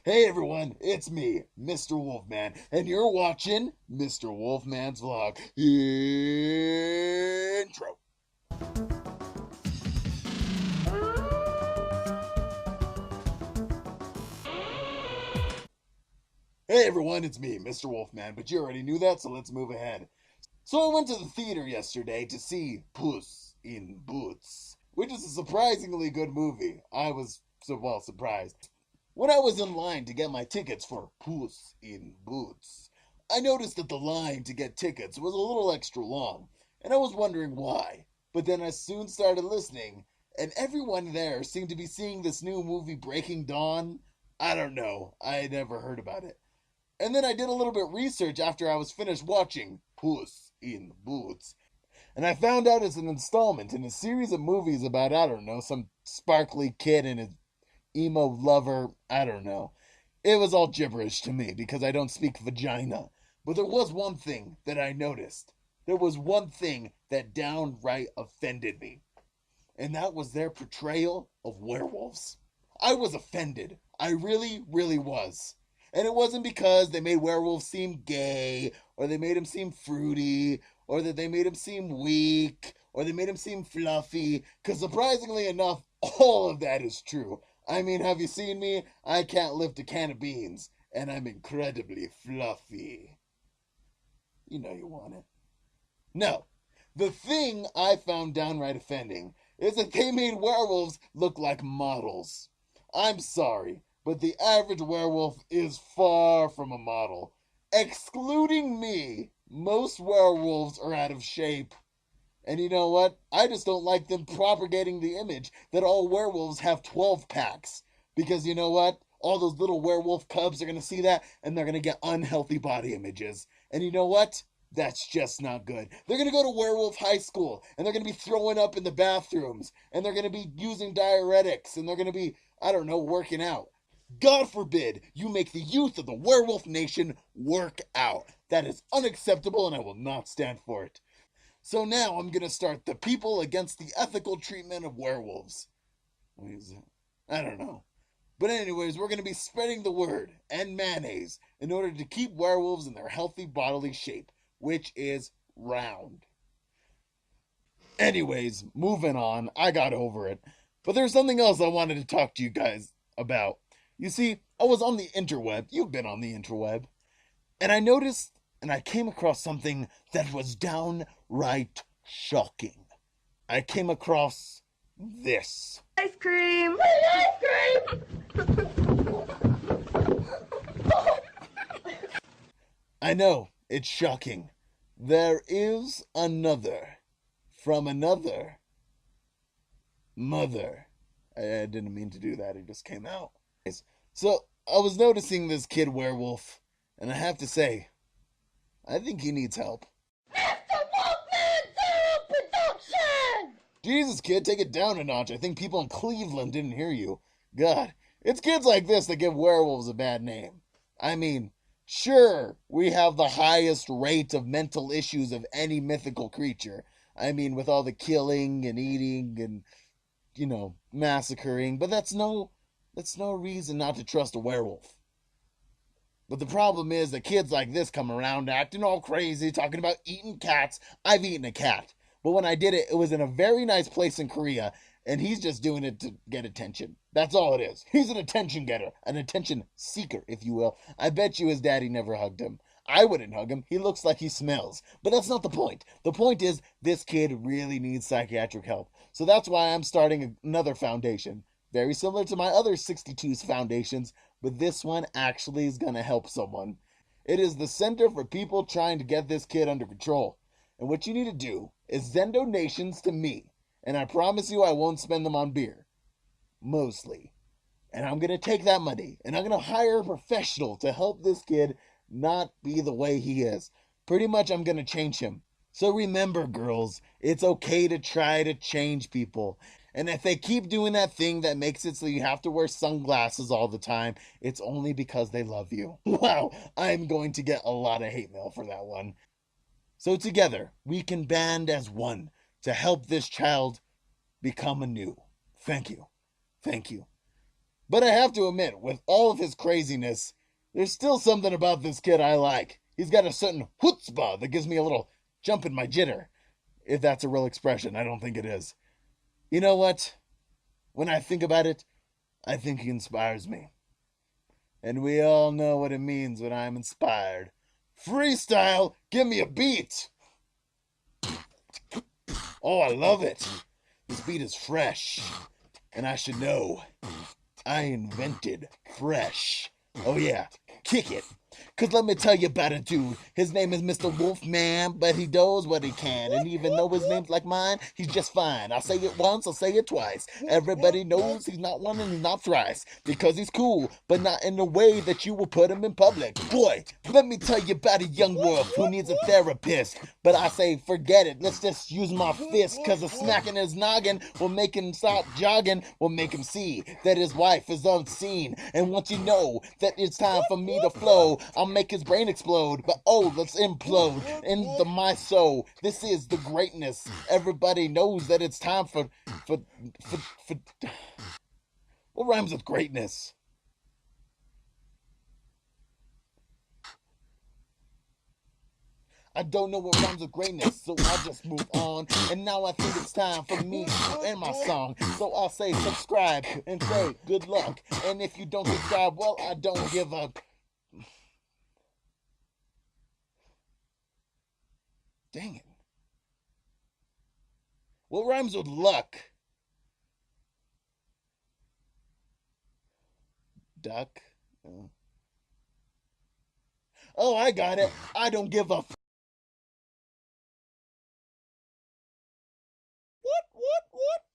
Hey everyone, it's me, Mr. Wolfman, and you're watching Mr. Wolfman's vlog. Intro. Hey everyone, it's me, Mr. Wolfman, but you already knew that, so let's move ahead. So I went to the theater yesterday to see Puss in Boots, which is a surprisingly good movie. I was surprised. When I was in line to get my tickets for Puss in Boots, I noticed that the line to get tickets was a little extra long, and I was wondering why. But then I soon started listening, and everyone there seemed to be seeing this new movie Breaking Dawn. I don't know, I had never heard about it. And then I did a little bit of research after I was finished watching Puss in Boots, and I found out it's an installment in a series of movies about, I don't know, some sparkly kid and his emo lover. I don't know. It was all gibberish to me because I don't speak vagina. But there was one thing that I noticed. There was one thing that downright offended me, and that was their portrayal of werewolves. I was offended. I really, really was. And it wasn't because they made werewolves seem gay, or they made him seem fruity, or that they made him seem weak, or they made him seem fluffy, because surprisingly enough, all of that is true. I mean, have you seen me? I can't lift a can of beans, and I'm incredibly fluffy. You know you want it. No. The thing I found downright offending is that they made werewolves look like models. I'm sorry, but the average werewolf is far from a model. Excluding me, most werewolves are out of shape. And you know what? I just don't like them propagating the image that all werewolves have 12 packs. Because you know what? All those little werewolf cubs are going to see that and they're going to get unhealthy body images. And you know what? That's just not good. They're going to go to werewolf high school and they're going to be throwing up in the bathrooms and they're going to be using diuretics and they're going to be, I don't know, working out. God forbid you make the youth of the werewolf nation work out. That is unacceptable and I will not stand for it. So now I'm going to start the people against the ethical treatment of werewolves. What is it? I don't know. But anyways, we're going to be spreading the word and mayonnaise in order to keep werewolves in their healthy bodily shape, which is round. Anyways, moving on. I got over it. But there's something else I wanted to talk to you guys about. You see, I was on the interweb. You've been on the interweb. And I noticed and I came across something that was downright shocking. I came across this. Ice cream! Ice cream! I know, it's shocking. There is another from another mother. I didn't mean to do that, it just came out. So, I was noticing this kid werewolf, and I have to say, I think he needs help. Mr. Wolfman Production! Jesus, kid, take it down a notch. I think people in Cleveland didn't hear you. God, it's kids like this that give werewolves a bad name. I mean, sure, we have the highest rate of mental issues of any mythical creature. I mean, with all the killing and eating and, massacring, but that's no reason not to trust a werewolf. But the problem is that kids like this come around acting all crazy, talking about eating cats. I've eaten a cat. But when I did it, it was in a very nice place in Korea, and he's just doing it to get attention. That's all it is. He's an attention getter, an attention seeker, if you will. I bet you his daddy never hugged him. I wouldn't hug him. He looks like he smells. But that's not the point. The point is, this kid really needs psychiatric help. So that's why I'm starting another foundation. Very similar to my other 62 foundations, but this one actually is going to help someone. It is the Center for People Trying to Get This Kid Under Control. And what you need to do is send donations to me. And I promise you I won't spend them on beer. Mostly. And I'm going to take that money and I'm going to hire a professional to help this kid not be the way he is. Pretty much I'm going to change him. So remember, girls, it's okay to try to change people. And if they keep doing that thing that makes it so you have to wear sunglasses all the time, it's only because they love you. Wow, I'm going to get a lot of hate mail for that one. So together, we can band as one to help this child become anew. Thank you. Thank you. But I have to admit, with all of his craziness, there's still something about this kid I like. He's got a certain chutzpah that gives me a little jump in my jitter. If that's a real expression, I don't think it is. You know what? When I think about it, I think he inspires me. And we all know what it means when I'm inspired. Freestyle, give me a beat. Oh, I love it. This beat is fresh. And I should know. I invented fresh. Oh, yeah, kick it. Cause let me tell you about a dude. His name is Mr. Wolfman, but he does what he can. And even though his name's like mine, he's just fine. I'll say it once, I'll say it twice. Everybody knows he's not one and he's not thrice. Because he's cool, but not in the way that you will put him in public. Boy, let me tell you about a young wolf who needs a therapist. But I say, forget it, let's just use my fist. Cause a smack in his noggin will make him stop jogging, will make him see that his wife is unseen. And once you know that it's time for me to flow, I'll make his brain explode. But oh, let's implode into my soul. This is the greatness. Everybody knows that it's time for what rhymes with greatness? I don't know what rhymes with greatness, so I'll just move on. And now I think it's time for me to end my song. So I'll say subscribe and say good luck. And if you don't subscribe, well, I don't give a... Dang it. What rhymes with luck? Duck? Oh, I got it. I don't give a